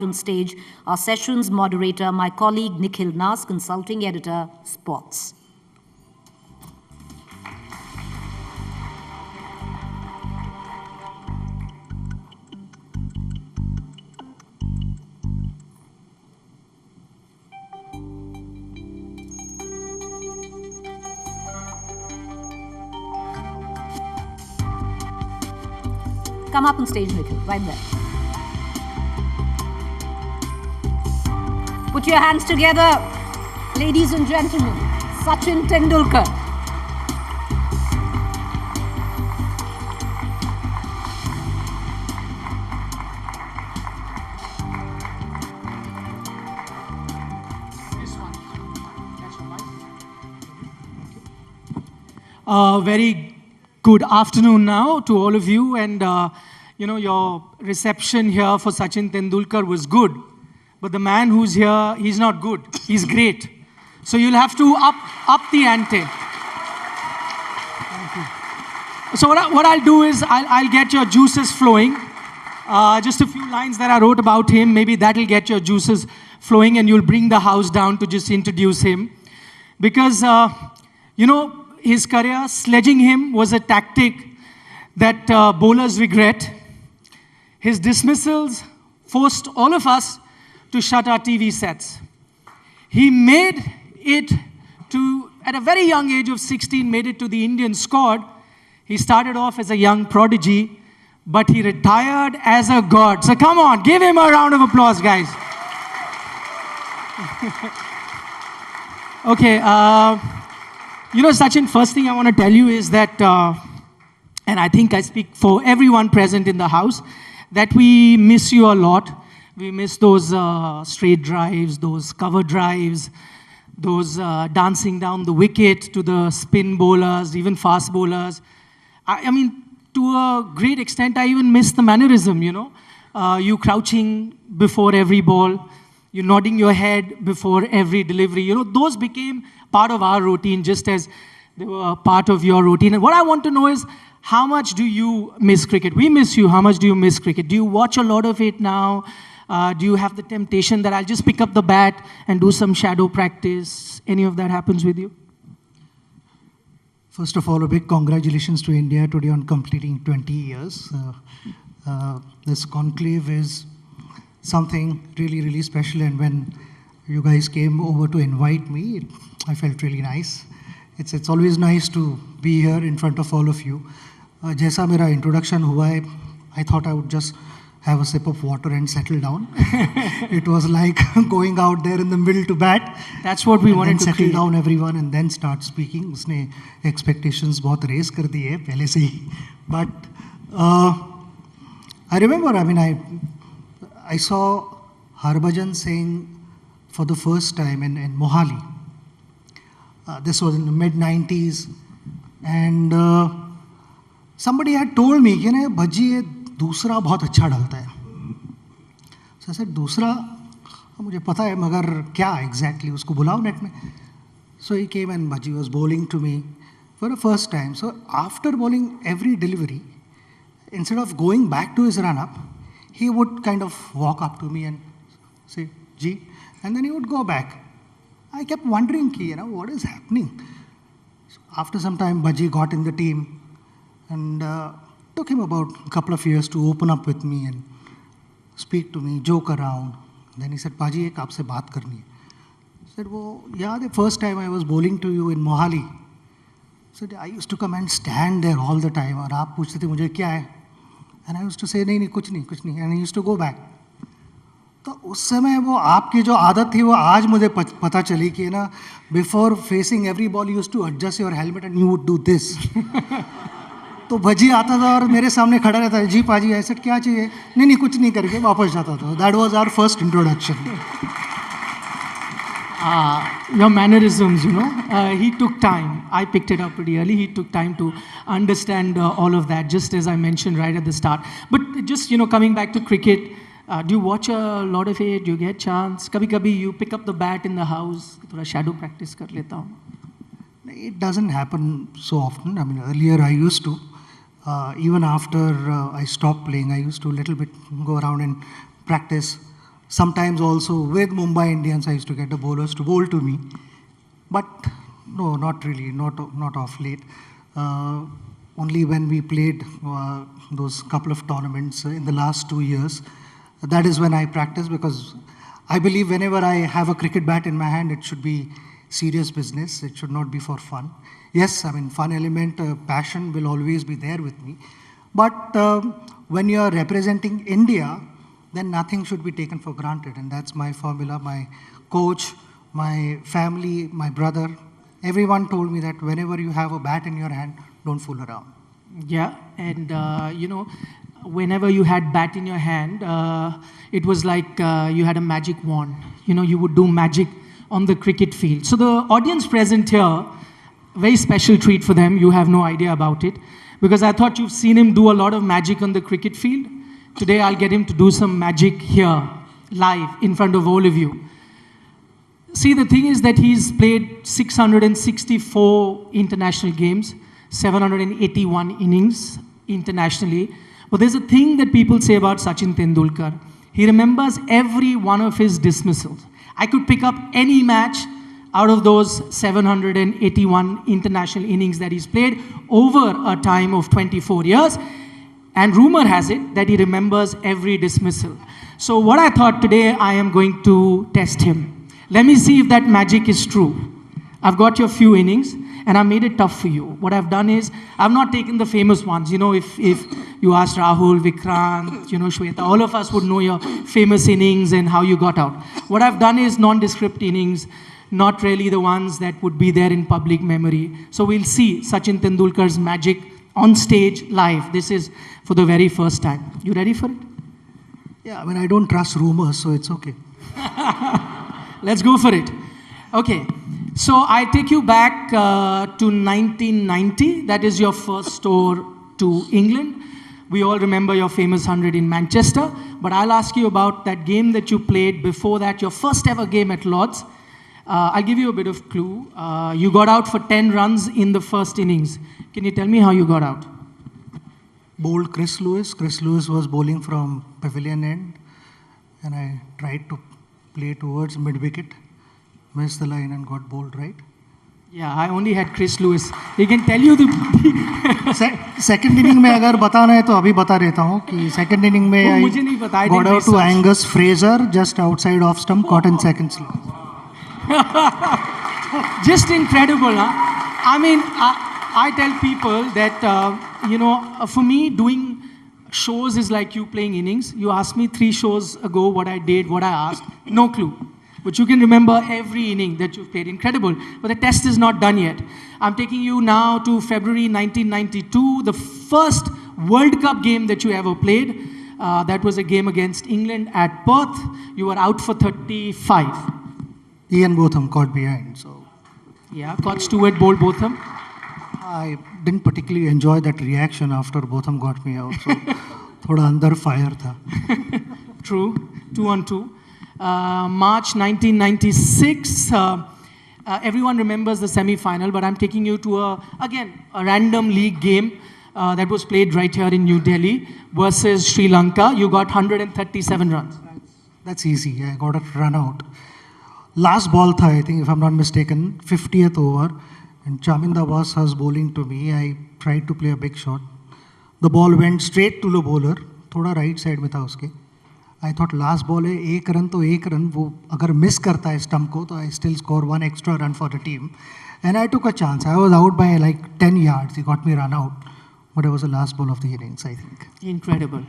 On stage, our sessions moderator, my colleague Nikhil Nas, consulting editor, Sports. Come up on stage, Nikhil, right there. Put your hands together, ladies and gentlemen, Sachin Tendulkar. Very good afternoon now to all of you, and your reception here for Sachin Tendulkar was good. But the man who's here, he's not good. He's great. So you'll have to up the ante. Thank you. So what I'll do is I'll get your juices flowing. Just a few lines that I wrote about him. Maybe that'll get your juices flowing, and you'll bring the house down to just introduce him. Because, his career, sledging him was a tactic that bowlers regret. His dismissals forced all of us to shut our TV sets. He made it at a very young age of 16, made it to the Indian squad. He started off as a young prodigy, but he retired as a god. So come on, give him a round of applause, guys. Okay, Sachin, first thing I want to tell you is that, and I think I speak for everyone present in the house, that we miss you a lot. We miss those straight drives, those cover drives, those dancing down the wicket to the spin bowlers, even fast bowlers. I mean, to a great extent, I even miss the mannerism, you crouching before every ball, you nodding your head before every delivery. Those became part of our routine, just as they were part of your routine. And what I want to know is, how much do you miss cricket? We miss you. How much do you miss cricket? Do you watch a lot of it now? Do you have the temptation that I'll just pick up the bat and do some shadow practice? Any of that happens with you? First of all, a big congratulations to India today on completing 20 years. This conclave is something really, really special. And when you guys came over to invite me, I felt really nice. It's always nice to be here in front of all of you. Jaisa mera introduction hua hai, I thought I would just have a sip of water and settle down. It was like going out there in the middle to bat. That's what we wanted to settle create. down everyone and then start speaking. Usne expectations bahut raise kar diye pehle se hi. But I remember, I saw Harbhajan saying for the first time in Mohali. This was in the mid-90s. And somebody had told me, Bhaji, दूसरा बहुत अच्छा डालता है. So I said, दूसरा मुझे पता है मगर क्या exactly, उसको बुलाओ नेट में. So he came and Bhaji was bowling to me for the first time. So after bowling every delivery, instead of going back to his run-up, he would kind of walk up to me and say, Ji, and then he would go back. I kept wondering, what is happening? So after some time, Bhaji got in the team, and took him about a couple of years to open up with me and speak to me, joke around. Then he said, Bhaji, ek aapse baat karni hai. I said, the first time I was bowling to you in Mohali. I said, I used to come and stand there all the time. Aur aap puchte the mujhe kya hai? And I used to say, nahi, kuch nahi. And I used to go back. तो उस समय वो आपकी जो आदत थी वो आज मुझे पता चली कि before facing every ball you used to adjust your helmet and you would do this. तो भजी आता था और मेरे सामने खड़ा रहता है, जी पाजी ऐसे क्या चाहिए? नहीं कुछ नहीं करके वापस जाता था. That was our first introduction. Your mannerisms, he took time. I picked it up pretty early. He took time to understand all of that, just as I mentioned right at the start. But just, coming back to cricket, do you watch a lot of it? Do you get chance? Kabhi you pick up the bat in the house, thoda shadow practice kar leta hu. It doesn't happen so often. Earlier I used to. Even after I stopped playing, I used to a little bit go around and practice Sometimes also with Mumbai Indians, I used to get the bowlers to bowl to me. But no, not really, not off late. Only when we played those couple of tournaments in the last 2 years, that is when I practice, because I believe whenever I have a cricket bat in my hand, it should be serious business. It should not be for fun. Yes, I mean, fun element, passion will always be there with me. But when you are representing India, then nothing should be taken for granted. And that's my formula. My coach, my family, my brother, everyone told me that whenever you have a bat in your hand, don't fool around. Yeah, and whenever you had bat in your hand, it was like you had a magic wand. You would do magic on the cricket field. So the audience present here, very special treat for them. You have no idea about it, because I thought you've seen him do a lot of magic on the cricket field. Today I'll get him to do some magic here, live, in front of all of you. See, the thing is that he's played 664 international games, 781 innings internationally. But there's a thing that people say about Sachin Tendulkar. He remembers every one of his dismissals. I could pick up any match out of those 781 international innings that he's played over a time of 24 years. And rumor has it that he remembers every dismissal. So what I thought today, I am going to test him. Let me see if that magic is true. I've got your few innings, and I made it tough for you. What I've done is, I've not taken the famous ones. If you asked Rahul, Vikrant, Shweta, all of us would know your famous innings and how you got out. What I've done is nondescript innings, not really the ones that would be there in public memory. So we'll see Sachin Tendulkar's magic on stage, live. This is for the very first time. You ready for it? Yeah, I mean, I don't trust rumors, so it's okay. Let's go for it. Okay, so I take you back to 1990. That is your first tour to England. We all remember your famous 100 in Manchester. But I'll ask you about that game that you played before that, your first ever game at Lord's. I'll give you a bit of clue. You got out for 10 runs in the first innings. Can you tell me how you got out? Bowled Chris Lewis. Chris Lewis was bowling from pavilion end, and I tried to play towards mid-wicket, missed the line and got bowled right. Yeah, I only had Chris Lewis. He can tell you the... Second inning में अगर बताना है तो अभी बता देता हूँ कि second inning में I got out to Angus Fraser just outside off stump, caught in second slip. Just incredible, huh? I mean, I tell people that, for me, doing shows is like you playing innings. You asked me 3 shows ago what I did, what I asked, no clue. But you can remember every inning that you've played. Incredible. But the test is not done yet. I'm taking you now to February 1992, the first World Cup game that you ever played. That was a game against England at Perth. You were out for 35. Ian Botham caught behind. So yeah, caught Stewart, bowled Botham. I didn't particularly enjoy that reaction after Botham got me out. So thoda andar fire tha. True. 2-on-2. March 1996. Everyone remembers the semi-final, but I'm taking you to again a random league game that was played right here in New Delhi versus Sri Lanka. You got 137 runs. That's easy. I got a run out. Last ball tha, I think, if I'm not mistaken, 50th over, and Chaminda Abbas was bowling to me. I tried to play a big shot. The ball went straight to the bowler, thoda right side में था उसके. I thought last ball है, 1 run तो 1 run, वो अगर miss करता है stump को, तो I still score 1 extra run for the team. And I took a chance. I was out by like 10 yards. He got me run out. But it was the last ball of the innings, I think. Incredible.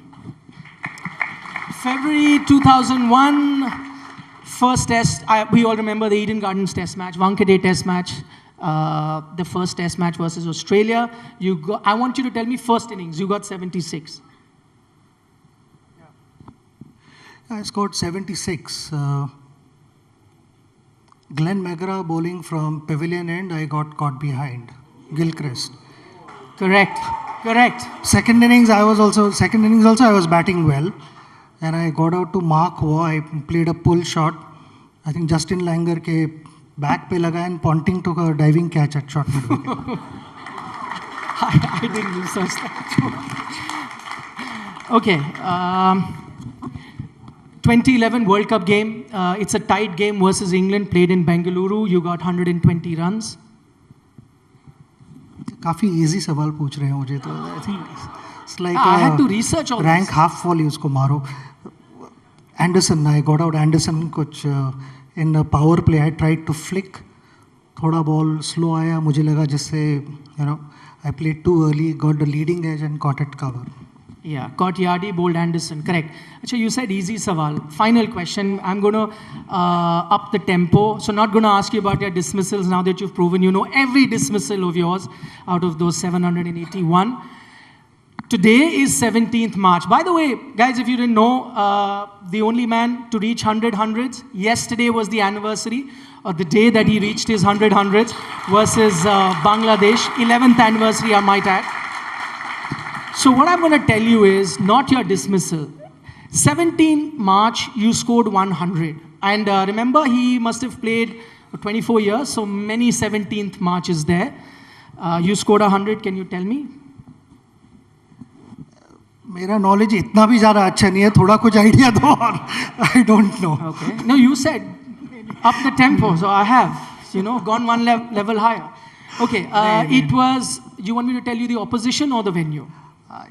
February 2001, first test. We all remember the Eden Gardens test match, Wankhede test match. The first test match versus Australia. I want you to tell me first innings. You got 76. I scored 76. Glenn McGrath bowling from pavilion end, I got caught behind. Gilchrist. Correct. Second innings I was batting well. And I got out to Mark Waugh. I played a pull shot. I think Justin Langer ke back pe laga and Ponting took a diving catch at short mid wicket. I didn't research that. Okay. 2011 World Cup game. It's a tight game versus England, played in Bengaluru. You got 120 runs. काफी easy सवाल पूछ रहे हैं मुझे तो. I think it's like I had to research all rank this. half volley उसको मारो. Anderson, I got out Anderson कुछ in a power play. I tried to flick. थोड़ा ball slow आया मुझे लगा जिससे I played too early, got the leading edge and caught it cover. Yeah, caught Yardi, bowled Anderson. Correct. Achha, you said easy sawal. Final question. I'm going to up the tempo. So not going to ask you about your dismissals now that you've proven you know every dismissal of yours out of those 781. Today is 17th March. By the way, guys, if you didn't know, the only man to reach 100 hundreds, yesterday was the anniversary of the day that he reached his 100 hundreds versus Bangladesh. 11th anniversary, I might add. So what I'm going to tell you is not your dismissal. 17 March, you scored 100. And remember, he must have played for 24 years, so many 17th Marches there. You scored 100, can you tell me? मेरा knowledge इतना भी ज़्यादा अच्छा नहीं है, थोड़ा कुछ idea दो और I don't know. Okay. No, you said up the tempo, so I have, gone one level higher. Okay, it was, you want me to tell you the opposition or the venue?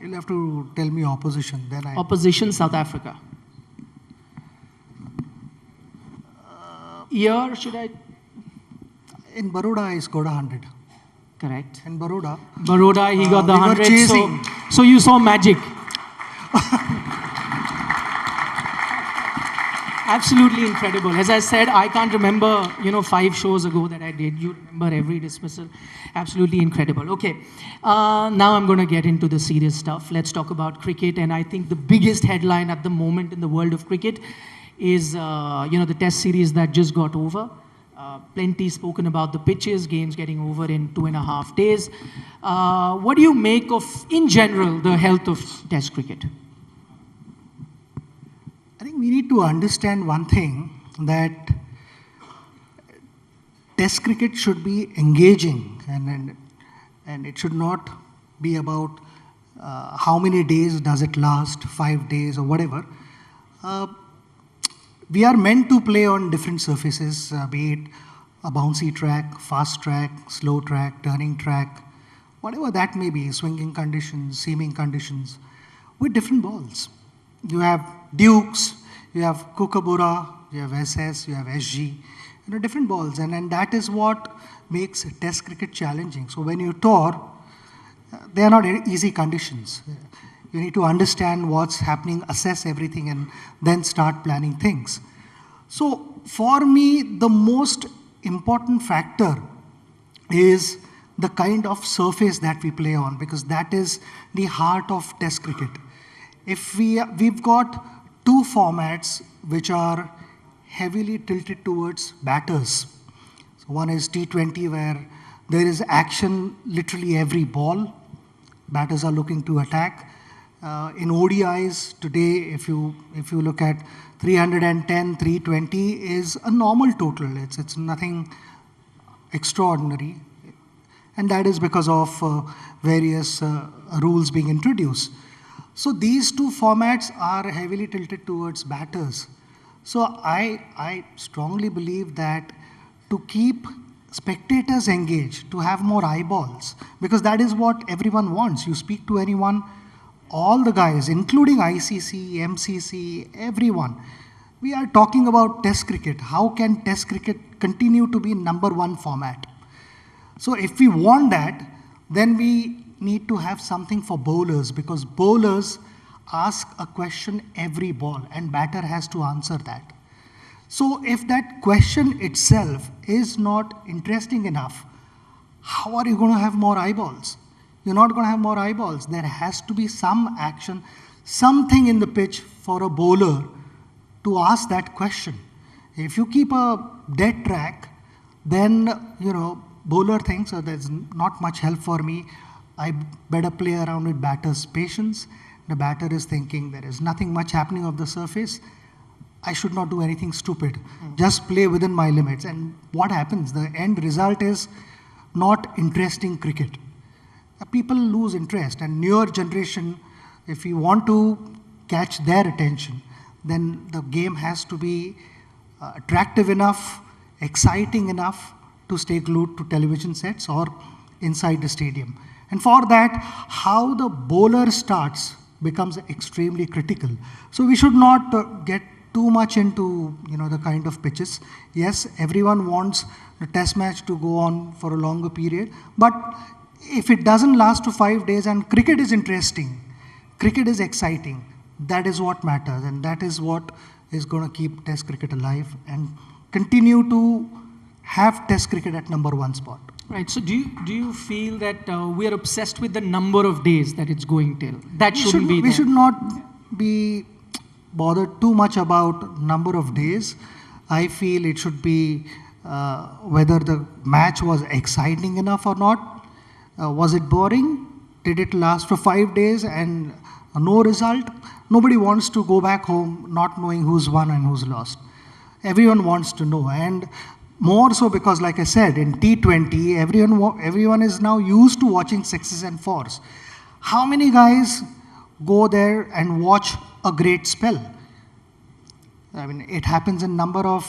You'll have to tell me opposition, then I... Opposition, South Africa. Year, should I? In Baroda, I scored 100. Correct. In Baroda. Baroda, he got the we were 100. chasing. So you saw magic. Absolutely incredible. As I said, I can't remember, 5 shows ago that I did. You remember every dismissal. Absolutely incredible. Okay. Now I'm going to get into the serious stuff. Let's talk about cricket. And I think the biggest headline at the moment in the world of cricket is, the test series that just got over. Plenty spoken about the pitches, games getting over in 2.5 days. What do you make of, in general, the health of test cricket? I think we need to understand one thing, that test cricket should be engaging and it should not be about how many days does it last, 5 days or whatever. We are meant to play on different surfaces, be it a bouncy track, fast track, slow track, turning track, whatever that may be, swinging conditions, seaming conditions, with different balls. You have Dukes, you have Kookaburra, you have SS, you have SG, different balls. And that is what makes test cricket challenging. So when you tour, they are not easy conditions. You need to understand what's happening, assess everything, and then start planning things. So for me, the most important factor is the kind of surface that we play on, because that is the heart of test cricket. If we've got 2 formats which are heavily tilted towards batters. So one is T20, where there is action literally every ball. Batters are looking to attack. In ODIs today, if you look at 310, 320 is a normal total. It's nothing extraordinary. And that is because of various rules being introduced. So these 2 formats are heavily tilted towards batters. So I strongly believe that to keep spectators engaged, to have more eyeballs, because that is what everyone wants. You speak to anyone, all the guys, including ICC, MCC, everyone, we are talking about test cricket. How can test cricket continue to be #1 format? So if we want that, then we need to have something for bowlers, because bowlers ask a question every ball and batter has to answer that. So if that question itself is not interesting enough, how are you going to have more eyeballs? You're not going to have more eyeballs. There has to be some action, something in the pitch for a bowler to ask that question. If you keep a dead track, then, bowler thinks, oh, there's not much help for me. I better play around with batter's patience. The batter is thinking there is nothing much happening off the surface. I should not do anything stupid. Just play within my limits. And what happens? The end result is not interesting cricket. People lose interest. And newer generation, if you want to catch their attention, then the game has to be attractive enough, exciting enough to stay glued to television sets or inside the stadium. And for that, how the bowler starts becomes extremely critical. So we should not get too much into the kind of pitches. Yes, everyone wants the test match to go on for a longer period, but if it doesn't last for 5 days, and cricket is interesting, cricket is exciting, that is what matters, and that is what is going to keep test cricket alive and continue to have test cricket at #1 spot. Right. So do you feel that we are obsessed with the number of days that it's going till? That shouldn't be there. We should not be bothered too much about number of days. I feel it should be whether the match was exciting enough or not. Was it boring? Did it last for 5 days and no result? Nobody wants to go back home not knowing who's won and who's lost. Everyone wants to know, and more so because, like I said, in T20, everyone is now used to watching sixes and fours. How many guys go there and watch a great spell? I mean, it happens in a number of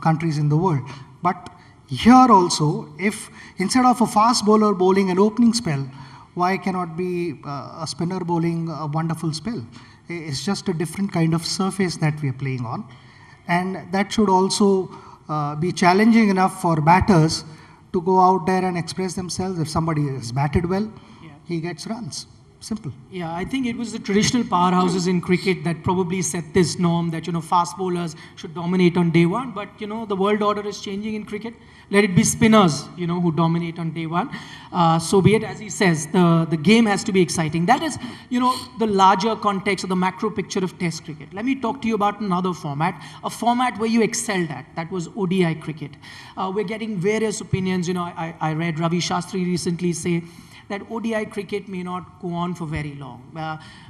countries in the world. But here also, if instead of a fast bowler bowling an opening spell, why cannot be a spinner bowling a wonderful spell? It's just a different kind of surface that we are playing on. And that should also be challenging enough for batters to go out there and express themselves. If somebody has batted well, he gets runs. Simple. Yeah, I think it was the traditional powerhouses in cricket that probably set this norm that, fast bowlers should dominate on day one. But, the world order is changing in cricket. Let it be spinners, who dominate on day one. So be it, as he says, the game has to be exciting. That is, the larger context of the macro picture of Test cricket. Let me talk to you about another format, a format where you excelled at. That was ODI cricket. We're getting various opinions. I read Ravi Shastri recently say that ODI cricket may not go on for very long.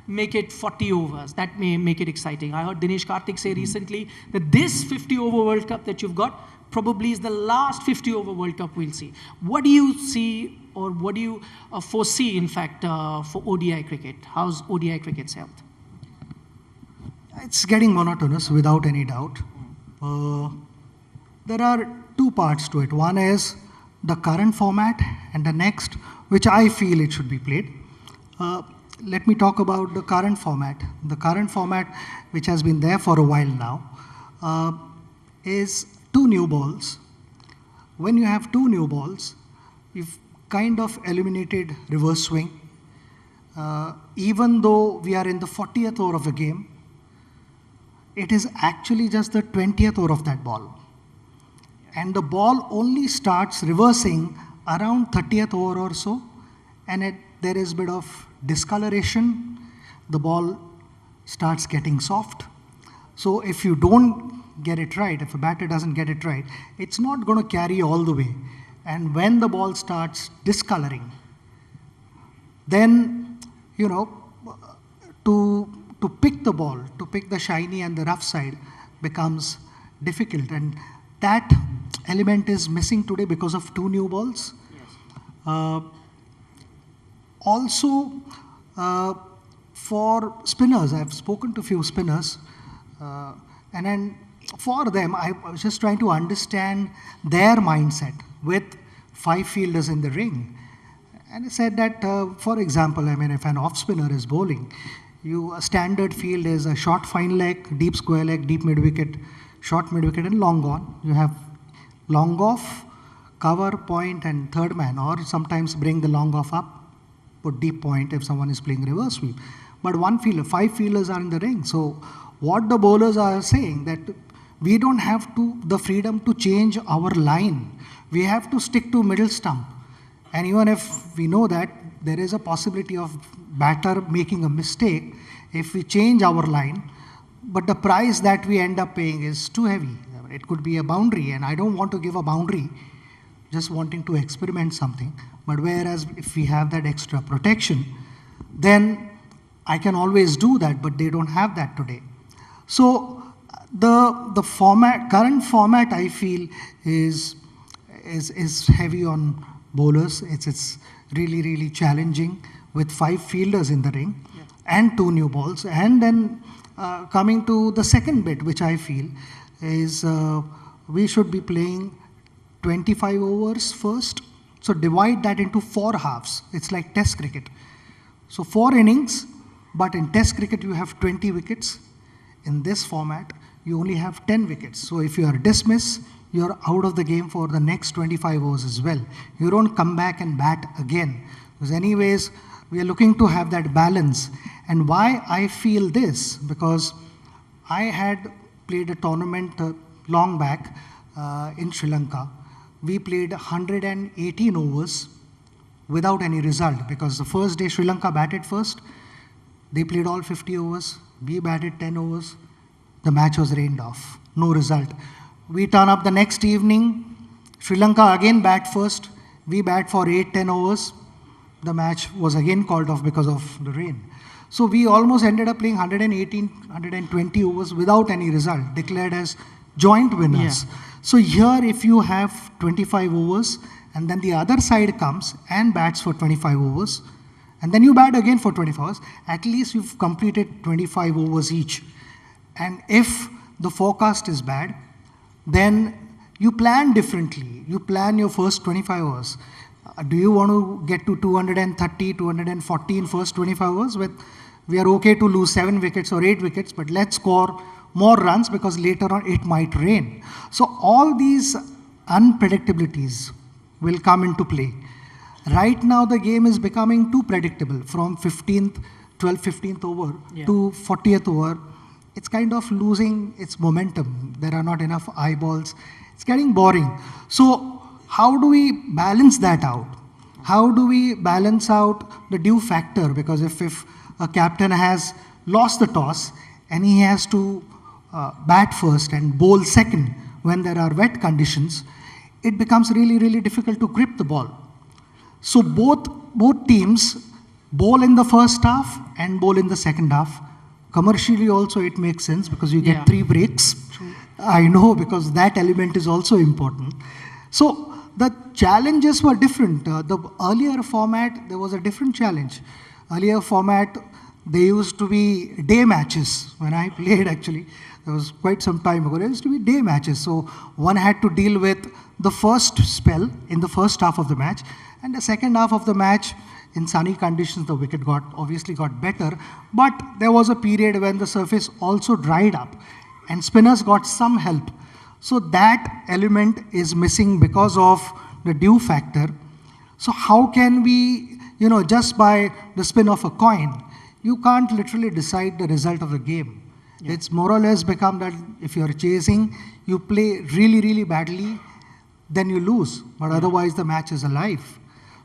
Make it 40 overs. That may make it exciting. I heard Dinesh Karthik say recently that this 50-over World Cup that you've got probably is the last 50-over World Cup we'll see. What do you see, or what do you foresee, in fact, for ODI cricket? How's ODI cricket's health? It's getting monotonous, without any doubt. There are two parts to it. One is the current format, and the next, which I feel it should be played. Let me talk about the current format. The current format, which has been there for a while now, is 2 new balls. When you have 2 new balls, you've kind of eliminated reverse swing. Even though we are in the 40th over of a game, it is actually just the 20th over of that ball. And the ball only starts reversing around 30th over or so, and there is a bit of discoloration. The ball starts getting soft. So if you don't get it right, if a batter doesn't get it right, it's not going to carry all the way. And when the ball starts discoloring, then, to pick the ball, to pick the shiny and the rough side becomes difficult. And that element is missing today because of 2 new balls. Yes. Also, for spinners, I've spoken to a few spinners, and then for them, I was just trying to understand their mindset with 5 fielders in the ring. And I said that, for example, if an off spinner is bowling, a standard field is a short fine leg, deep square leg, deep mid wicket, short mid wicket, and long on. You have long off, cover, point, and third man, or sometimes bring the long off up, put deep point if someone is playing reverse sweep. But 1 fielder, 5 fielders are in the ring. So what the bowlers are saying that we don't have the freedom to change our line. We have to stick to middle stump. And even if we know that there is a possibility of batter making a mistake if we change our line, but the price that we end up paying is too heavy. It could be a boundary, and I don't want to give a boundary, just wanting to experiment something. But whereas if we have that extra protection, then I can always do that, but they don't have that today. So the current format, I feel, is heavy on bowlers. It's really, really challenging with 5 fielders in the ring and 2 new balls. And then coming to the second bit, which I feel is we should be playing 25 overs first. So divide that into 4 halves. It's like test cricket. So 4 innings, but in test cricket you have 20 wickets. In this format, you only have 10 wickets. So if you are dismissed, you're out of the game for the next 25 overs as well. You don't come back and bat again. Because anyways, we are looking to have that balance. And why I feel this, because I had played a tournament long back in Sri Lanka. We played 118 overs without any result, because the first day Sri Lanka batted first. They played all 50 overs. We batted 10 overs. The match was rained off. No result. We turn up the next evening. Sri Lanka again bat first. We bat for 8-10 overs. The match was again called off because of the rain. So we almost ended up playing 118, 120 overs without any result, declared as joint winners. Yeah. So here, if you have 25 overs, and then the other side comes and bats for 25 overs, and then you bat again for 25 overs, at least you've completed 25 overs each. And if the forecast is bad, then you plan differently. You plan your first 25 overs. Do you want to get to 230, 240 in first 25 overs? We are okay to lose 7 wickets or 8 wickets, but let's score more runs because later on it might rain. So all these unpredictabilities will come into play. Right now the game is becoming too predictable. From 15th, 12th, 15th over to 40th over, it's kind of losing its momentum. There are not enough eyeballs. It's getting boring. So how do we balance that out? How do we balance out the due factor? Because if a captain has lost the toss and he has to bat first and bowl second when there are wet conditions, it becomes really, really difficult to grip the ball. So both teams bowl in the first half and bowl in the second half. Commercially also it makes sense because you get 3 breaks. True. I know, because that element is also important. So the challenges were different. The earlier format, there was a different challenge. Earlier format, they used to be day matches. When I played, actually, there was quite some time ago, there used to be day matches. So one had to deal with the first spell in the first half of the match, and the second half of the match, in sunny conditions, the wicket obviously got better, but there was a period when the surface also dried up and spinners got some help. So that element is missing because of the due factor. So how can we, just by the spin of a coin, you can't literally decide the result of the game. Yeah. It's more or less become that if you're chasing, you play really, really badly, then you lose. But otherwise, the match is alive.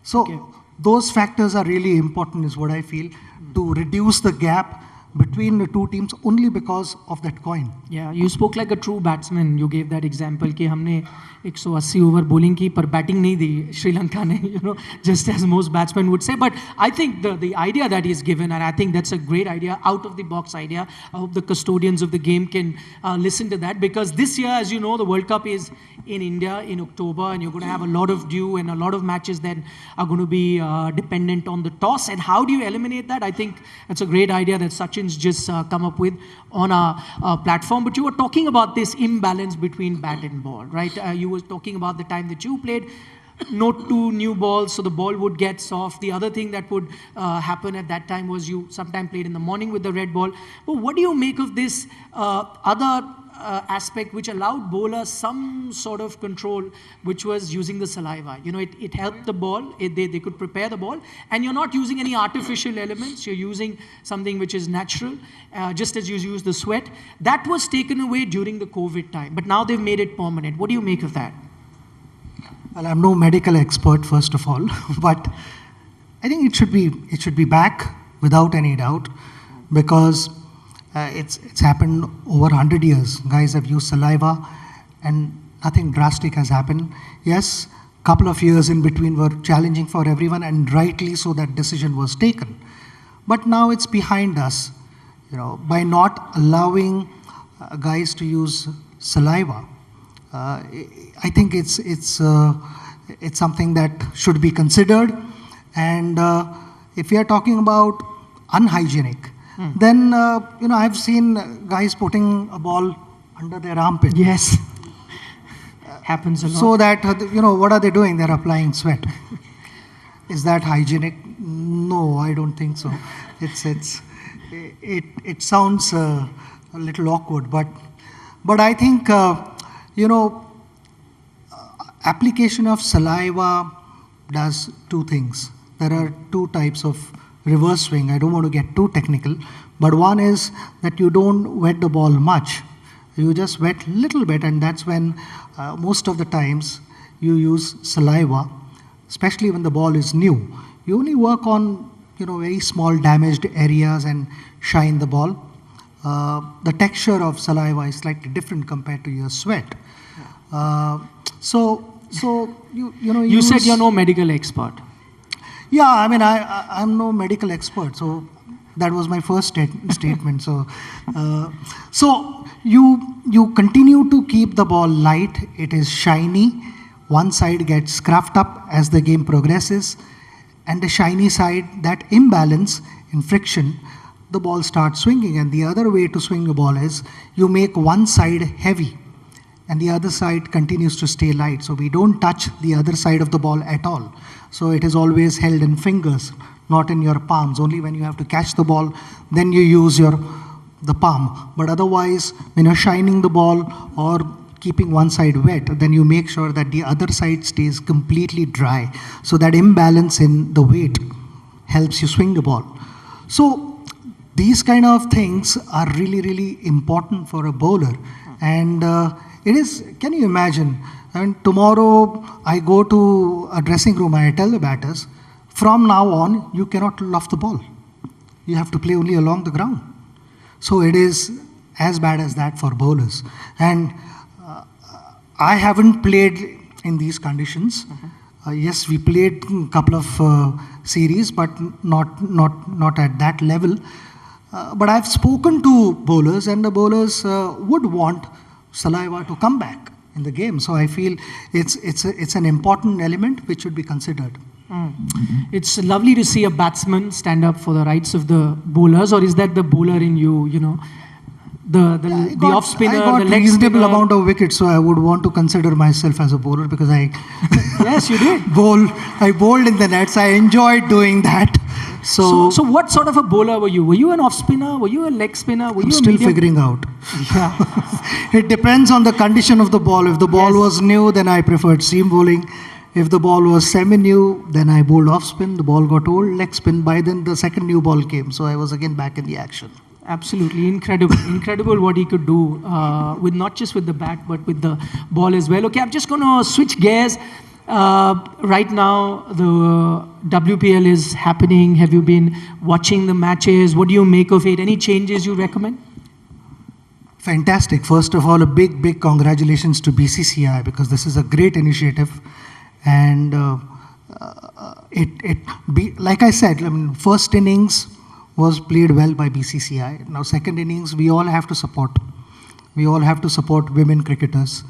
So those factors are really important, is what I feel, to reduce the gap between the two teams only because of that coin. Yeah, you spoke like a true batsman. You gave that example कि हमने 180 over bowling की पर batting नहीं दी Sri Lanka ने, just as most batsmen would say. But I think the idea that he's given, and I think that's a great idea, out of the box idea. I hope the custodians of the game can listen to that, because this year, as you know, the World Cup is in India in October, and you're going to have a lot of dew and a lot of matches that are going to be dependent on the toss. And how do you eliminate that? I think that's a great idea that Sachin's just come up with on our platform. But you were talking about this imbalance between bat and ball, right? You were talking about the time that you played. No 2 new balls, so the ball would get soft. The other thing that would happen at that time was you sometimes played in the morning with the red ball. But what do you make of this other aspect which allowed bowlers some sort of control, which was using the saliva? It helped the ball. They could prepare the ball, and you're not using any artificial elements. You're using something which is natural, just as you use the sweat. That was taken away during the COVID time, but now they've made it permanent. What do you make of that? Well, I'm no medical expert, first of all, but I think it should be back without any doubt, because it's happened over 100 years. Guys have used saliva and nothing drastic has happened. Yes, couple of years in between were challenging for everyone, and rightly so that decision was taken. But now it's behind us, by not allowing guys to use saliva. I think it's something that should be considered. And if we are talking about unhygienic, then, I've seen guys putting a ball under their armpit. Yes. Happens a lot. So that, what are they doing? They're applying sweat. Is that hygienic? No, I don't think so. It sounds a little awkward, but I think, application of saliva does two things. There are two types of reverse swing. I don't want to get too technical, but one is that you don't wet the ball much. You just wet little bit, and that's when most of the times you use saliva, especially when the ball is new. You only work on very small damaged areas and shine the ball. The texture of saliva is slightly different compared to your sweat. So you said you're no medical expert. Yeah, I mean, I'm no medical expert, so that was my first statement. So you continue to keep the ball light. It is shiny. One side gets scruffed up as the game progresses, and the shiny side, that imbalance in friction, the ball starts swinging. And the other way to swing the ball is you make one side heavy, and the other side continues to stay light. So we don't touch the other side of the ball at all. So it is always held in fingers, not in your palms. Only when you have to catch the ball, then you use the palm. But otherwise, when you're shining the ball or keeping one side wet, then you make sure that the other side stays completely dry. So that imbalance in the weight helps you swing the ball. So these kind of things are really, really important for a bowler. And can you imagine, and tomorrow I go to a dressing room and I tell the batters, from now on, you cannot loft the ball. You have to play only along the ground. So it is as bad as that for bowlers. And I haven't played in these conditions. Yes, we played a couple of series, but not at that level. But I've spoken to bowlers, and the bowlers would want saliva to come back in the game. So I feel it's an important element which should be considered. It's lovely to see a batsman stand up for the rights of the bowlers, or is that the bowler in you, the off spinner, I got the leg reasonable spinner? amount of wickets, so I would want to consider myself as a bowler because I Yes, you did. I bowled in the nets. I enjoyed doing that. So what sort of a bowler were you? Were you an off spinner? Were you a leg spinner? Were I'm you a still medium? figuring out. Yeah. It depends on the condition of the ball. If the ball was new, then I preferred seam bowling. If the ball was semi-new, then I bowled off spin. The ball got old, leg spin. By then, the second new ball came, so I was again back in the action. Absolutely incredible. Incredible what he could do with not just with the bat, but with the ball as well. Okay, I'm just going to switch gears. Right now, the WPL is happening. Have you been watching the matches? What do you make of it? Any changes you recommend? Fantastic. First of all, a big congratulations to BCCI because this is a great initiative. And like I said, first innings was played well by BCCI. Now, second innings, we all have to support. We all have to support women cricketers.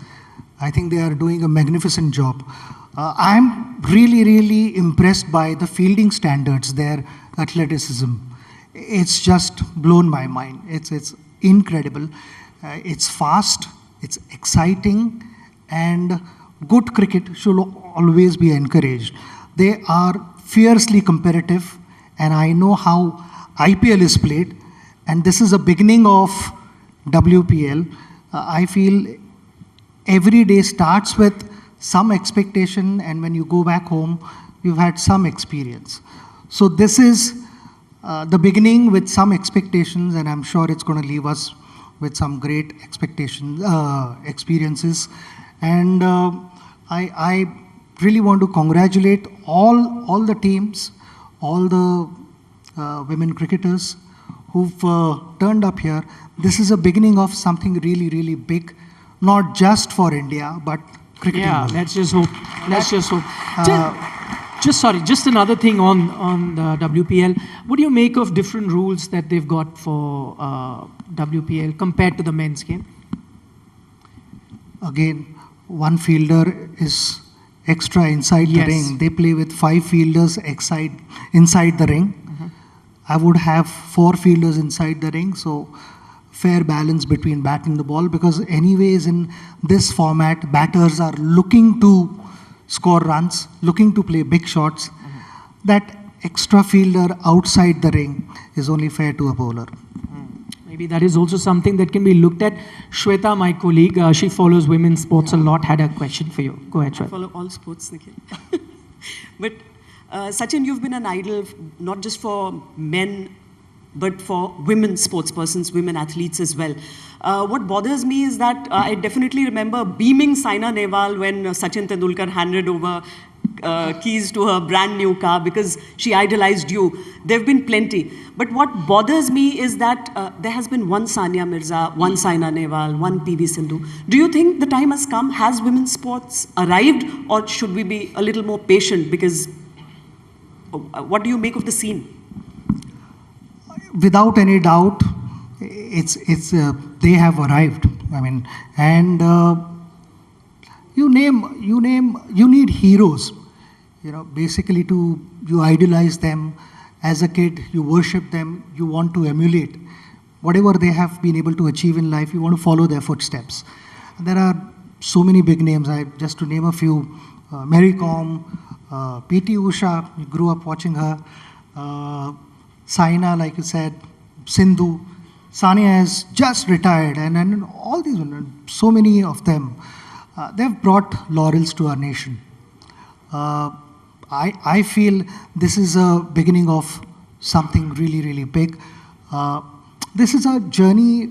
I think they are doing a magnificent job. I'm really impressed by the fielding standards, their athleticism. It's just blown my mind. It's incredible. It's fast, it's exciting, and good cricket should always be encouraged. They are fiercely competitive, and I know how IPL is played, and this is a beginning of WPL. I feel every day starts with some expectation, and when you go back home, you've had some experience. So this is the beginning with some expectations, and I'm sure it's going to leave us with some great experiences. And I really want to congratulate all the teams, all the women cricketers who've turned up here. This is a beginning of something really big, not just for India, but cricket. Yeah, let's just hope. Let's just hope. Just another thing on the WPL. What do you make of different rules that they've got for WPL compared to the men's game? Again, one fielder is extra inside the ring. They play with 5 fielders inside the ring. I would have 4 fielders inside the ring, so fair balance between batting the ball, because anyways in this format, batters are looking to score runs, looking to play big shots. That extra fielder outside the ring is only fair to a bowler. Maybe that is also something that can be looked at. Shweta, my colleague, she follows women's sports a lot, had a question for you. Go ahead, Shweta. I follow all sports, Nikhil. But Sachin, you've been an idol not just for men, but for women sports persons, women athletes as well. What bothers me is that I definitely remember beaming Saina Nehwal when Sachin Tendulkar handed over keys to her brand new car because she idolized you. There have been plenty. But what bothers me is that there has been one Sania Mirza, one Saina Nehwal, one PV Sindhu. Do you think the time has come? Has women's sports arrived, or should we be a little more patient? Because what do you make of the scene? Without any doubt, they have arrived. I mean, and you need heroes. You know, basically you idolize them. As a kid, you worship them. You want to emulate whatever they have been able to achieve in life. You want to follow their footsteps. There are so many big names. Just to name a few: Mary Kom, P.T. Usha. You grew up watching her. Saina, like you said, Sindhu. Sania has just retired, and all these women, so many of them, they've brought laurels to our nation. I feel this is a beginning of something really, really big. This is a journey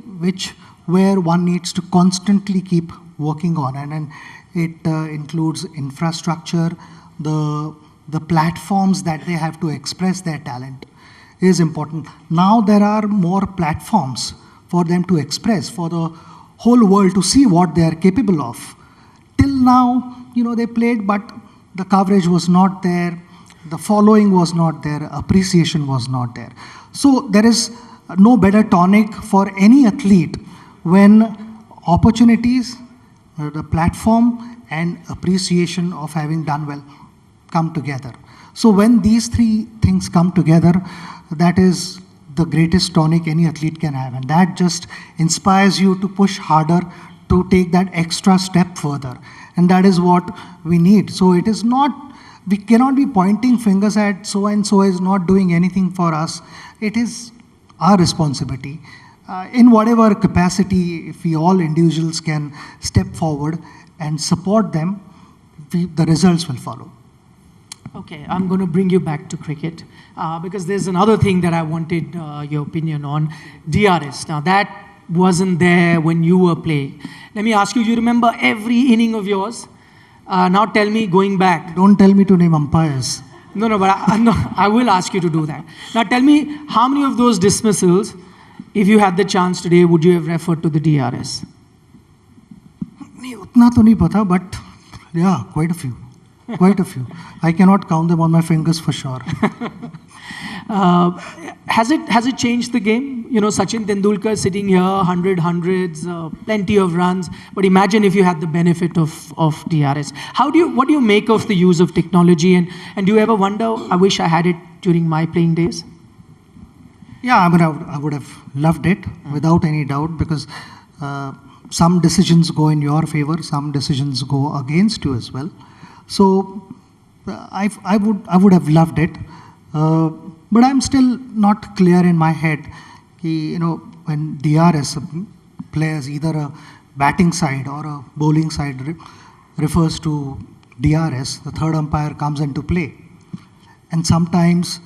where one needs to constantly keep working on, and it includes infrastructure, the platforms that they have to express their talent is important. Now there are more platforms for them to express, for the whole world to see what they are capable of. Till now, they played, but the coverage was not there, the following was not there, appreciation was not there. So there is no better tonic for any athlete when opportunities, the platform, and appreciation of having done well come together. So when these 3 things come together, that is the greatest tonic any athlete can have. And that just inspires you to push harder, to take that extra step further. And that is what we need. So it is not, we cannot be pointing fingers at so and so is not doing anything for us. It is our responsibility. In whatever capacity, if we all individuals can step forward and support them, the results will follow. Okay, I'm going to bring you back to cricket because there's another thing that I wanted your opinion on, DRS. Now that wasn't there when you were playing. Let me ask you, do you remember every inning of yours? Now tell me, going back. Don't tell me to name umpires. No, but I will ask you to do that. Now tell me, how many of those dismissals, if you had the chance today, would you have referred to the DRS? Utna to nahi pata, but yeah, quite a few. Quite a few. I cannot count them on my fingers for sure. Has it changed the game? Sachin Tendulkar sitting here, 100 hundreds, plenty of runs. But imagine if you had the benefit of DRS. What do you make of the use of technology? And do you ever wonder, I wish I had it during my playing days? Yeah, I would have loved it without any doubt, because some decisions go in your favor, some decisions go against you as well. So I would have loved it, but I'm still not clear in my head. When DRS players, either a batting side or a bowling side refers to DRS, the third umpire comes into play, and sometimes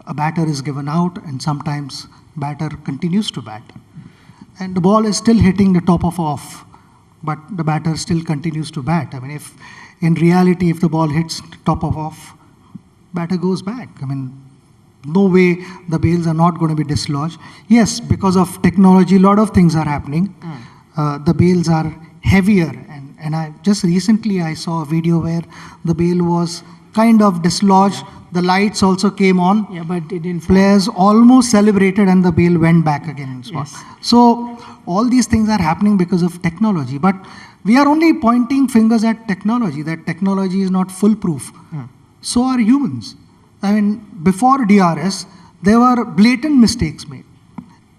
a batter is given out, and sometimes batter continues to bat, and the ball is still hitting the top of off, but the batter still continues to bat. I mean, in reality, if the ball hits top of off, batter goes back. I mean, no way the bails are not going to be dislodged. Yes, because of technology, a lot of things are happening. The bails are heavier. And I just recently I saw a video where the bail was kind of dislodged. The lights also came on. Yeah, but it didn't fall. Players almost celebrated and the bail went back again. Yes. So all these things are happening because of technology. But we are only pointing fingers at technology, that technology is not foolproof. So are humans. I mean, before DRS, there were blatant mistakes made.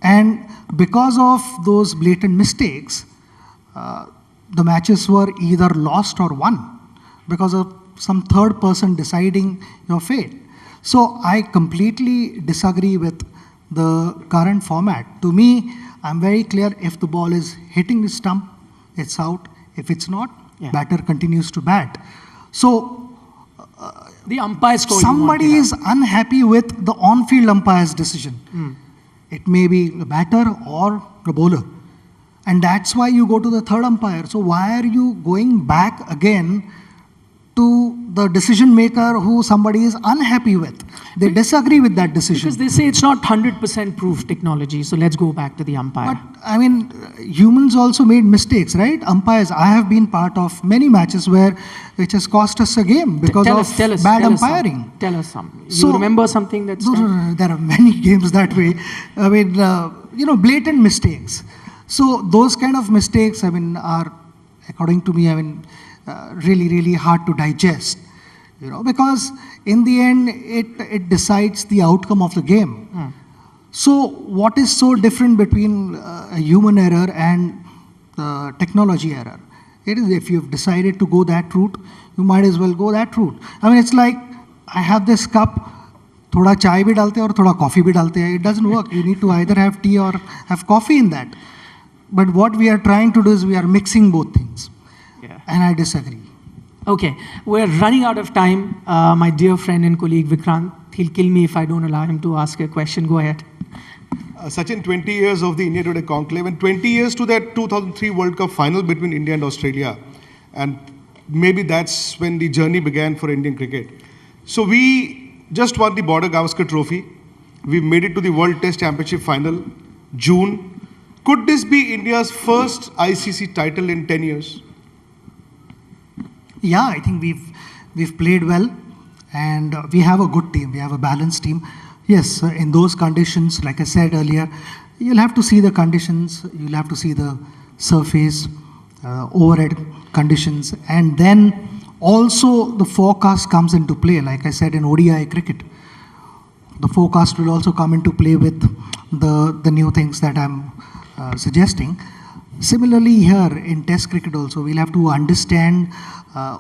And because of those blatant mistakes, the matches were either lost or won because of some third person deciding your fate. So I completely disagree with the current format. To me, I'm very clear, if the ball is hitting the stump, it's out. If it's not, batter continues to bat. So the umpire's call. Somebody is unhappy with the on-field umpire's decision. It may be a batter or a bowler. And that's why you go to the third umpire. So why are you going back again to the decision maker who somebody is unhappy with? They disagree with that decision. Because they say it's not 100% proof technology, so let's go back to the umpire. But I mean, humans also made mistakes, right? Umpires, I have been part of many matches where which has cost us a game because of bad umpiring. Tell us some. You remember something that's... No, there are many games that way. I mean, blatant mistakes. So those kind of mistakes, I mean, are, according to me, I mean, really, really hard to digest. Because in the end, it decides the outcome of the game. So what is so different between a human error and technology error? It is, if you've decided to go that route, you might as well go that route. I mean, it's like, I have this cup, thoda chai bhi dalte hai aur thoda coffee bhi dalte hai. It doesn't work. You need to either have tea or have coffee in that. But what we are trying to do is we are mixing both things. And I disagree. Okay, we're running out of time. My dear friend and colleague Vikrant, he'll kill me if I don't allow him to ask a question. Go ahead. Sachin, 20 years of the India Today Conclave and 20 years to that 2003 World Cup final between India and Australia. And maybe that's when the journey began for Indian cricket. So we just won the Border Gavaskar Trophy. We made it to the World Test Championship final, June. Could this be India's first ICC title in 10 years? Yeah, I think we've played well, and we have a good team. We have a balanced team. Yes, in those conditions, like I said earlier, you'll have to see the conditions, you'll have to see the surface, overhead conditions, and then also the forecast comes into play. Like I said, in ODI cricket, the forecast will also come into play with the new things that I'm suggesting. Similarly here in Test cricket also, we'll have to understand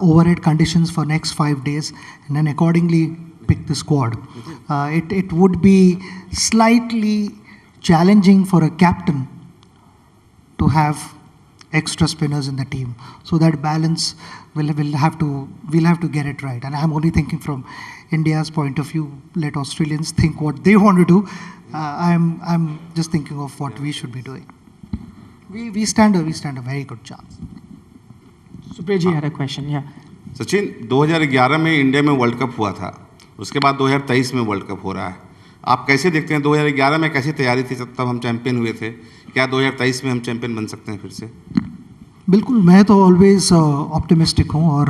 overhead conditions for next 5 days and then accordingly pick the squad. It would be slightly challenging for a captain to have extra spinners in the team. So that balance we'll have to get it right. And I'm only thinking from India's point of view. Let Australians think what they want to do. I'm just thinking of what we should be doing. We stand a very good chance. Supriya had a question, yeah. Sachin, 2011 में India में world cup हुआ था, उसके बाद 2023 में world cup हो रहा है. आप कैसे देखते हैं 2011 में कैसी तैयारी थी, तब हम चैंपियन हुए थे, क्या 2023 में हम चैंपियन बन सकते हैं फिर से? बिल्कुल, मैं तो ऑलवेज ऑप्टिमिस्टिक हूँ और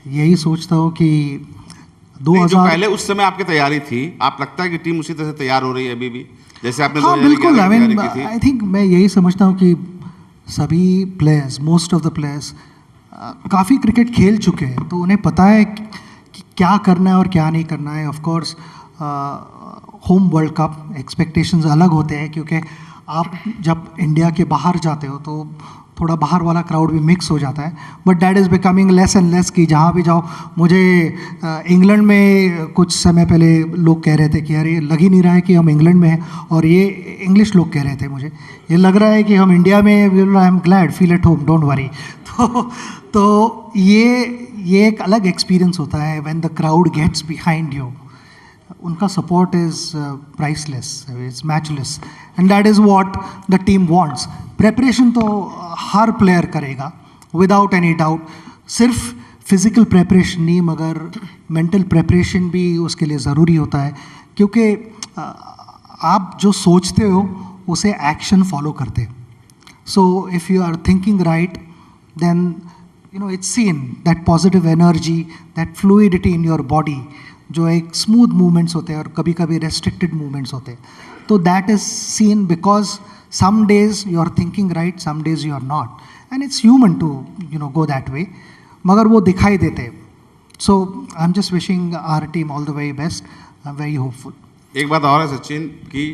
यही सोचता हूँ कि 2000 जो पहले उस समय आपकी तैयारी थी, आप लगता है कि टीम उसी तरह से तैयार हो रही है अभी भी, जैसे आपने 2011 बिल्कुल, में तैयारी की थी? आई थिंक मैं यही समझता हूँ कि सभी players, most of the players काफ़ी क्रिकेट खेल चुके हैं, तो उन्हें पता है कि क्या करना है और क्या नहीं करना है. Of course home world cup expectations अलग होते हैं, क्योंकि आप जब इंडिया के बाहर जाते हो तो थोड़ा बाहर वाला क्राउड भी मिक्स हो जाता है. But that is becoming less and less कि जहाँ भी जाओ. मुझे इंग्लैंड में कुछ समय पहले लोग कह रहे थे कि अरे लग ही नहीं रहा है कि हम इंग्लैंड में हैं, और ये इंग्लिश लोग कह रहे थे मुझे ये लग रहा है कि हम इंडिया में. I am glad, feel at home, don't worry. तो ये एक अलग एक्सपीरियंस होता है when the crowd gets behind you. उनका support is priceless, it's matchless, and that is what the team wants. Preparation तो हर प्लेयर करेगा विदाउट एनी डाउट. सिर्फ फिज़िकल प्रेपरेशन नहीं, मगर मेंटल प्रेपरेशन भी उसके लिए ज़रूरी होता है, क्योंकि आप जो सोचते हो उसे एक्शन फॉलो करते. So if you are thinking right, then it's seen that positive energy, that fluidity in your body, जो एक स्मूथ मूवमेंट्स होते हैं और कभी कभी रेस्ट्रिक्टेड मूवमेंट्स होते हैं. तो that is seen because some days you are thinking right, some days you are not, and it's human to go that way, मगर वो दिखाई देते. So I am just wishing our team all the very best. I'm very hopeful. एक बात और है सचिन कि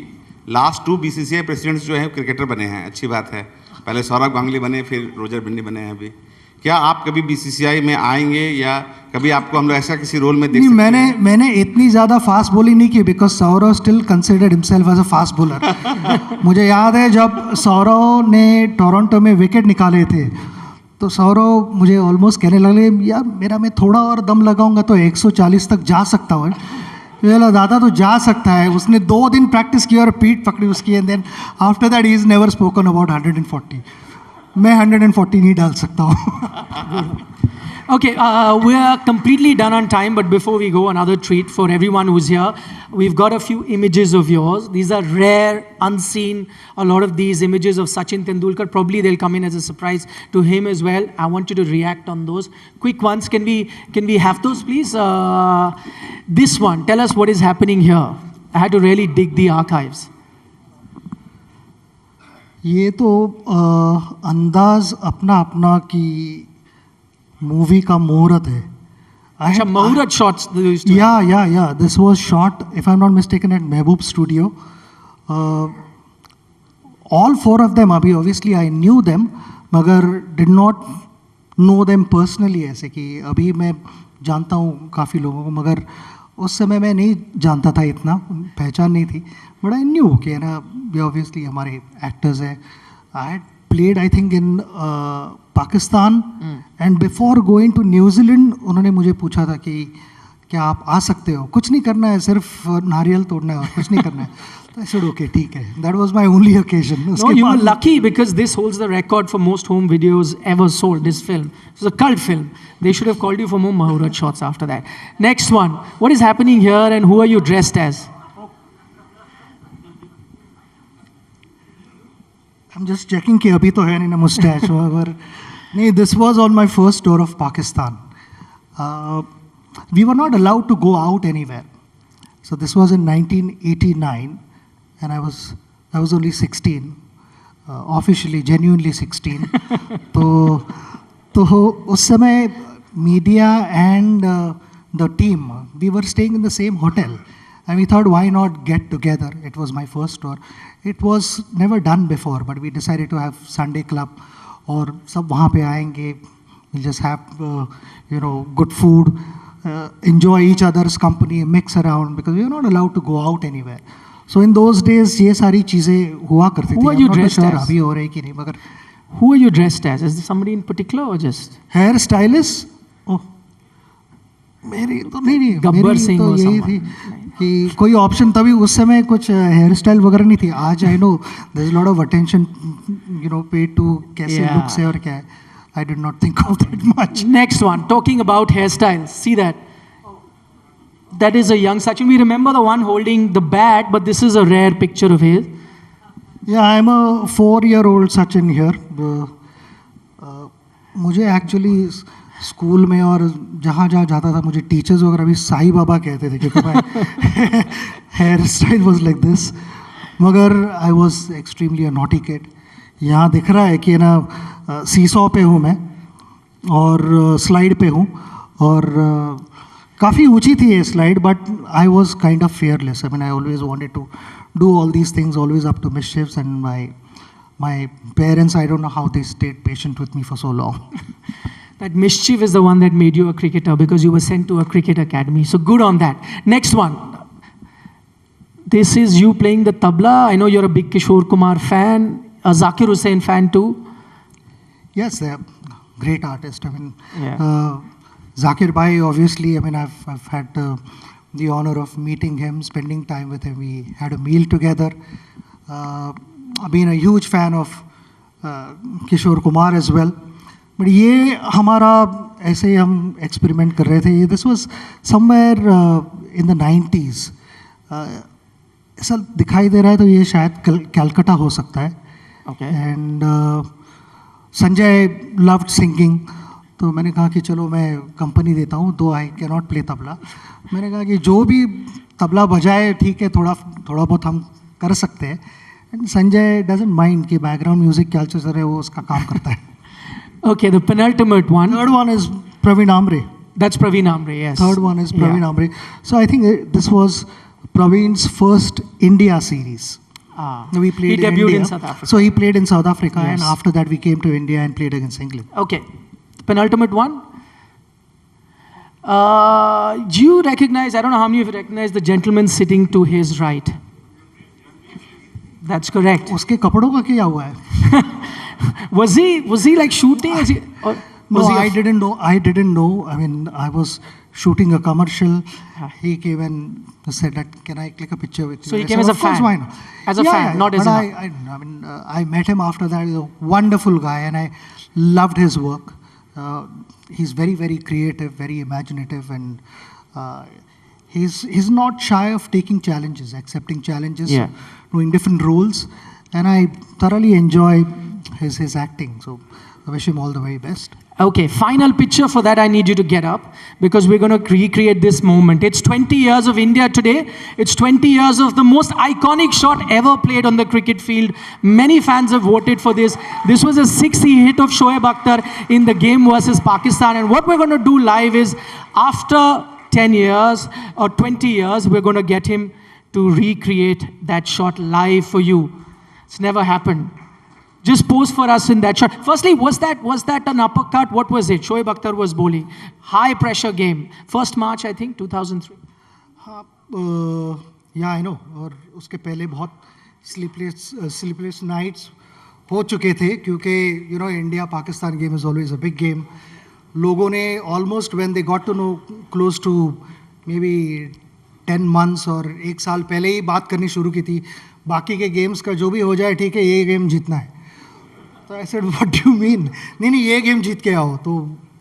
last 2 BCCI presidents जो हैं क्रिकेटर बने हैं, अच्छी बात है। पहले सौरभ गांगुली बने, फिर रोजर बिन्नी बने हैं अभी। क्या आप कभी बीसीसीआई में आएंगे या कभी आपको हम लोग ऐसा किसी रोल में देख सकते हैं? मैंने इतनी ज़्यादा फास्ट बॉलिंग नहीं की because Sourav still considered himself as a fast bowler. मुझे याद है जब सौरव ने टोरंटो में विकेट निकाले थे तो सौरव मुझे ऑलमोस्ट कहने लगे यार मैं थोड़ा और दम लगाऊंगा तो 140 तक जा सकता हूँ। बोला दादा तो जा सकता है। उसने 2 दिन प्रैक्टिस की और पीठ पकड़ी उसकी and then after that he is never spoken about 140। मैं 140 नहीं डाल सकता हूँ। Okay, we are completely done on time, but before we go, another treat for everyone who's here. We've got a few images of yours. These are rare, unseen. A lot of these images of Sachin Tendulkar, probably they'll come in as a surprise to him as well. I want you to react on those. Quick ones, can we have those, please? This one, tell us what is happening here. I had to really dig the archives. ये तो अंदाज अपना अपना की movie का मुहूर्त है। अच्छा, मुहूर्त shots. Yeah. This was shot, if I'm not mistaken, at Mehboob Studio. All 4 of them, अभी obviously I knew them, मगर did not know them personally। ऐसे कि अभी मैं जानता हूँ काफ़ी लोगों को, मगर उस समय मैं नहीं जानता था, इतना पहचान नहीं थी। बट आई न्यू कि ना ये ऑब्वियसली हमारे एक्टर्स हैं। I had played I think in Pakistan and before going to New Zealand उन्होंने मुझे पूछा था कि क्या आप आ सकते हो, कुछ नहीं करना है, सिर्फ नारियल तोड़ना है और कुछ नहीं करना है। तो आई सेड ओके ठीक है। That was my only occasion. No, you were lucky because this holds the record for most home videos ever sold, this film. It's a cult film. They should have called you for more Mahurat shots after that. Next one. What is happening here and who are you dressed as? I'm just checking कि अभी तो है नहीं ना mustache वगैरह। नहीं, this was on my first tour of Pakistan. We were not allowed to go out anywhere. So this was in 1989 and I was only 16. Officially, genuinely 16. तो उस समय media and the team, we were staying in the same hotel. And we thought, why not get together? It was my first tour. It was never done before, but we decided to have Sunday club. और सब वहाँ पे आएंगे. We'll just have, good food, enjoy each other's company, mix around, because we were not allowed to go out anywhere. So in those days, ये सारी चीज़ें हुआ करती थी. Who are you dressed as? अभी हो रही कि नहीं, मगर Who are you dressed as? Is there somebody in particular or just? Hair stylist? Oh, मेरी तो नहीं, गब्बर मेरी सिंह तो or यही someone. थी कि कोई ऑप्शन तभी उस समय कुछ हेयर स्टाइल वगैरह नहीं थी। आज I know there is lot of attention paid to कैसे Yeah. लुक से और क्या है। I did not think of that much. Next one, talking about hairstyles. See that? That is a young Sachin. We remember the one holding the bat, but this is a rare picture of his. या I am a 4-year-old Sachin here. मुझे actually school में और जहाँ जाता था मुझे teachers वगैरह भी साईं बाबा कहते थे क्योंकि my hair style was like this. मगर I was extremely a naughty kid. यहाँ दिख रहा है कि ना सीसॉ पे हूँ मैं और स्लाइड पे हूँ और काफ़ी ऊंची थी ये slide, but I was kind of fearless. I mean, I always wanted to do all these things, always up to mischiefs, and my parents, I don't know how they stayed patient with me for so long. That mischief is the one that made you a cricketer because you were sent to a cricket academy. So good on that. Next one. This is you playing the tabla. I know you're a big Kishore Kumar fan, a Zakir Hussain fan too. Yes, they're great artist. I mean, Yeah. Zakir Bhai, obviously, I mean, I've had the honor of meeting him, spending time with him. We had a meal together. I've been a huge fan of Kishore Kumar as well. But ये हमारा ऐसे ही हम experiment कर रहे थे। This was somewhere in the 90s। ऐसा दिखाई दे रहा है तो ये शायद कलकत्ता हो सकता है। Okay. And Sanjay loved singing, तो मैंने कहा कि चलो मैं कंपनी देता हूँ, दो I can not play tabla. मैंने कहा कि जो भी तबला बजाए ठीक है, थोड़ा बहुत हम कर सकते हैं। एंड संजय डजंट माइंड कि बैकग्राउंड म्यूजिक क्या चल रहा है, वो उसका काम करता है। Okay, the penultimate one. Third one is Praveen Amre. That's Praveen Amre, yes. Third one is Praveen Yeah. Amre. So I think this was Praveen's first India series. We played He debuted India. in South Africa. So he played in South Africa, and Yes. after that we came to India and played against England. Okay. Penultimate one. Do you recognize, I don't know how many of you recognize the gentleman sitting to his right? That's correct. उसके कपड़ों का क्या हुआ है? Was he like shooting? No, I didn't know. I I mean, I was shooting a commercial. He came and said that, can I click a picture with you? So he I came said, as a of course, fan? why not? As a fan, not as but a- I met him after that. He's a wonderful guy, and I loved his work. He's very, very creative, very imaginative, and he's not shy of taking challenges, accepting challenges, Yeah. doing different roles, and I thoroughly enjoy his acting. So I wish him all the very best. Okay, final picture. For that, I need you to get up because we're going to recreate this moment. It's 20 years of India today. It's 20 years of the most iconic shot ever played on the cricket field. Many fans have voted for this. This was a 60 hit of Shoaib Akhtar in the game versus Pakistan. And what we're going to do live is, after 10 years or 20 years, we're going to get him to recreate that shot live for you. It's never happened. Just pose for us in that shot. Firstly, was that an uppercut? What was it? Shoaib Akhtar was bowling. High pressure game. 1st March, I think, 2003. Yeah, I know. और उसके पहले बहुत sleepless nights हो चुके थे, क्योंकि India Pakistan game is always a big game. लोगों ने almost, when they got to know, close to maybe 10 months और 1 साल पहले ही बात करनी शुरू की थी, बाकी के गेम्स का जो भी हो जाए ठीक है, ये गेम जीतना है. तो I said, what do you mean? नहीं ये गेम जीत के आओ. तो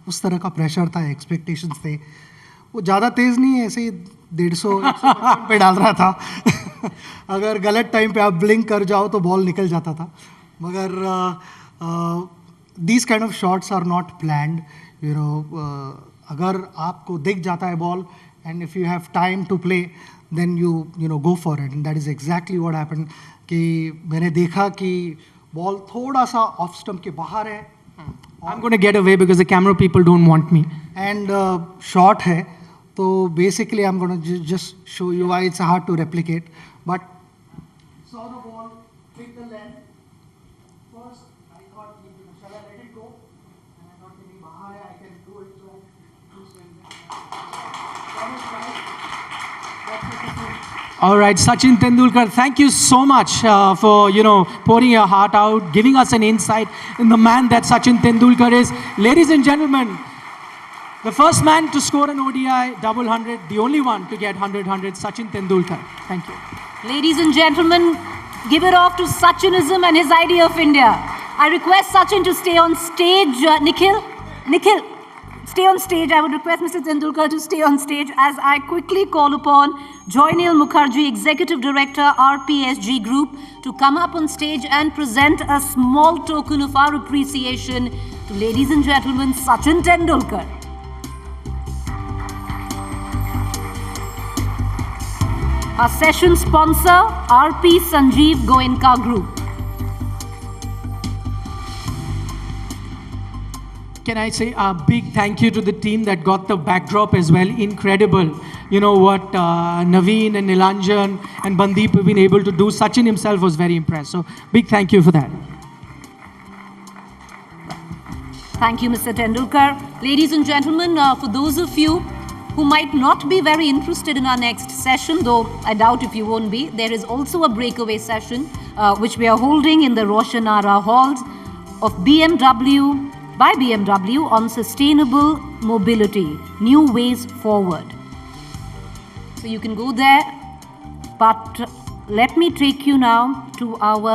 उस तरह का प्रेशर था, एक्सपेक्टेशंस थे. वो ज़्यादा तेज़ नहीं है, ऐसे ही 150 पे डाल रहा था. अगर गलत टाइम पे आप ब्लिंक कर जाओ तो बॉल निकल जाता था. मगर these kind of shots are not planned. अगर आपको दिख जाता है ball, and if you have time to play, then you go for it, and that is exactly what happened. कि मैंने देखा कि बॉल थोड़ा सा ऑफ स्टंप के बाहर है. I'm going to get away because the camera people don't want me. And short है, तो basically I'm going to just show you why it's hard to replicate. But saw the ball, hit the length. First I thought, shall I let it go? And I thought maybe बाहर है, I can do it. So two swings. All right, Sachin Tendulkar, thank you so much for, pouring your heart out, giving us an insight in the man that Sachin Tendulkar is. Ladies and gentlemen, the first man to score an ODI double 100, the only one to get 100, Sachin Tendulkar. Thank you. Ladies and gentlemen, give it off to Sachinism and his idea of India. I request Sachin to stay on stage. Nikhil, stay on stage. I would request Mr. Tendulkar to stay on stage as I quickly call upon Joynil Mukherjee, Executive Director, RPSG Group, to come up on stage and present a small token of our appreciation to, ladies and gentlemen, Sachin Tendulkar. Our session sponsor, RP Sanjeev Goenka Group. Can I say a big thank you to the team that got the backdrop as well. Incredible. You know what Naveen and Nilanjan and Bandeep have been able to do. Sachin himself was very impressed. So big thank you for that. Thank you, Mr. Tendulkar. Ladies and gentlemen, for those of you who might not be very interested in our next session, though I doubt if you won't be, there is also a breakaway session which we are holding in the Roshanara halls of BMW, by BMW, on sustainable mobility, new ways forward. So you can go there, but let me take you now to our